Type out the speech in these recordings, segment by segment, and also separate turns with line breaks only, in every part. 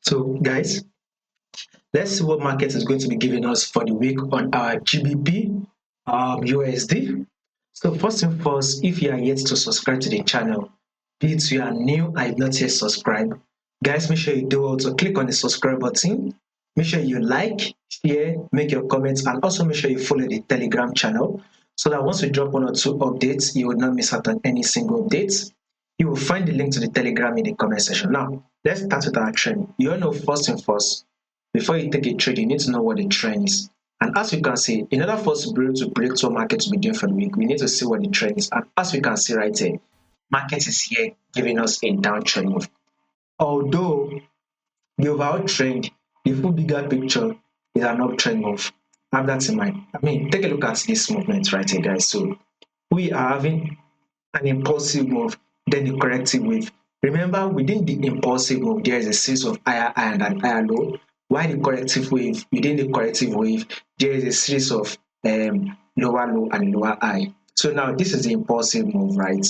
So guys, let's see what market is going to be giving us for the week on our GBP USD. So first and first, if you are yet to subscribe to the channel, be it you are new and you've not yet subscribed, guys, make sure you do also click on the subscribe button. Make sure you like, share, make your comments, and also make sure you follow the Telegram channel so that once we drop one or two updates, you will not miss out on any single updates. You will find the link to the Telegram in the comment section. Now, let's start with our trend. You all know first and first, before you take a trade, you need to know what the trend is. And as you can see, in order for us to be able to predict what market will be doing for the week, we need to see what the trend is. And as we can see right here, market is here giving us a downtrend move. Although the overall trend, the full bigger picture is an uptrend move. Have that in mind. I mean, take a look at this movement right here, guys. So we are having an impulsive move, then the corrective wave. Remember, within the impulsive move, there is a series of higher high and higher low. While the corrective wave, within the corrective wave, there is a series of lower low and lower high. So now this is the impulsive move, right?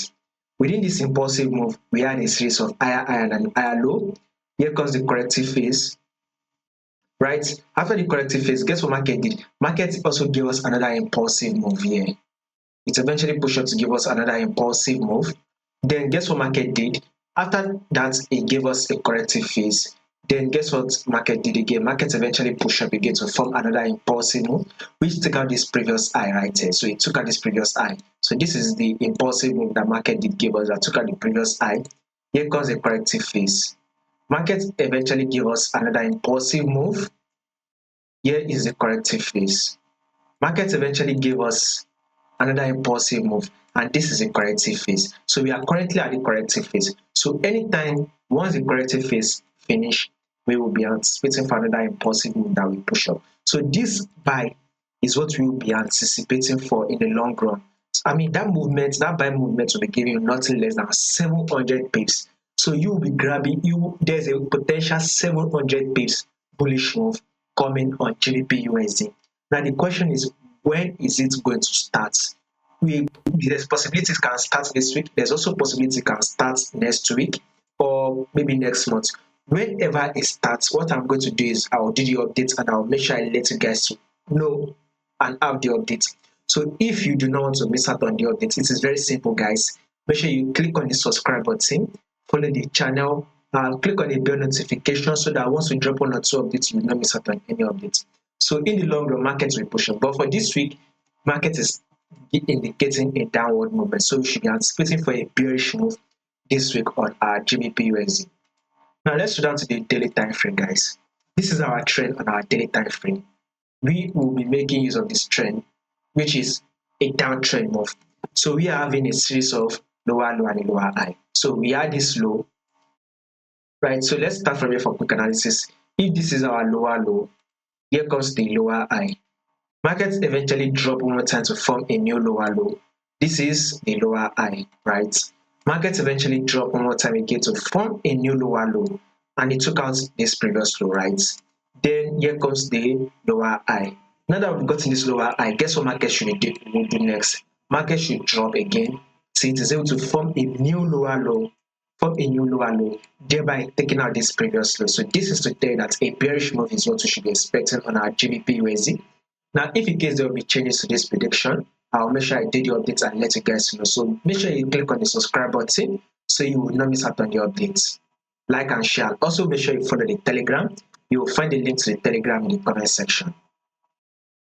Within this impulsive move, we had a series of higher high and higher low. Here comes the corrective phase, right? After the corrective phase, guess what market did? Market also gave us another impulsive move here. It eventually pushed up to give us another impulsive move. Then guess what market did? After that, it gave us a corrective phase. Then guess what market did again? Market eventually pushed up again to form another impulsive move, which took out this previous high right here. So it took out this previous high. So this is the impulsive move that market did give us that took out the previous high. Here comes the corrective phase. Market eventually gave us another impulsive move. Here is the corrective phase. Market eventually gave us another impulsive move, and this is a corrective phase. So we are currently at the corrective phase. So anytime once the corrective phase finish, we will be anticipating for another impulsive move that we push up. So this buy is what we will be anticipating for in the long run. I mean, that movement, that buy movement will be giving you nothing less than 700 pips. So you will be grabbing, there's a potential 700 pips bullish move coming on GBPUSD. Now the question is, when is it going to start? There's possibility it can start this week. There's also possibility it can start next week or maybe next month. Whenever it starts, what I'm going to do is I'll do the update and I'll make sure I let you guys know and have the update. So if you do not want to miss out on the update, it is very simple, guys. Make sure you click on the subscribe button, follow the channel, click on the bell notification so that once we drop one or two updates, you will not miss out on any updates. So in the long run, market will push up. But for this week, market is indicating a downward movement. So we should be anticipating for a bearish move this week on our GBPUSD. Now let's go down to the daily time frame, guys. This is our trend on our daily time frame. We will be making use of this trend, which is a downtrend move. So we are having a series of lower low and a lower high. So we are this low, right? So let's start from here for quick analysis. If this is our lower low, here comes the lower high. Markets eventually drop one more time to form a new lower low. This is the lower high, right? Markets eventually drop one more time again to form a new lower low, and it took out this previous low, right? Then here comes the lower high. Now that we've gotten this lower high, guess what market should do next? Market should drop again, so it is able to form a new lower low, thereby taking out this previous low. So this is to tell you that a bearish move is what we should be expecting on our GBPUSD. Now, if in case there will be changes to this prediction, I'll make sure I do the updates and let you guys know. So make sure you click on the subscribe button so you will not miss out on the updates. Like and share. Also make sure you follow the Telegram. You will find the link to the Telegram in the comment section.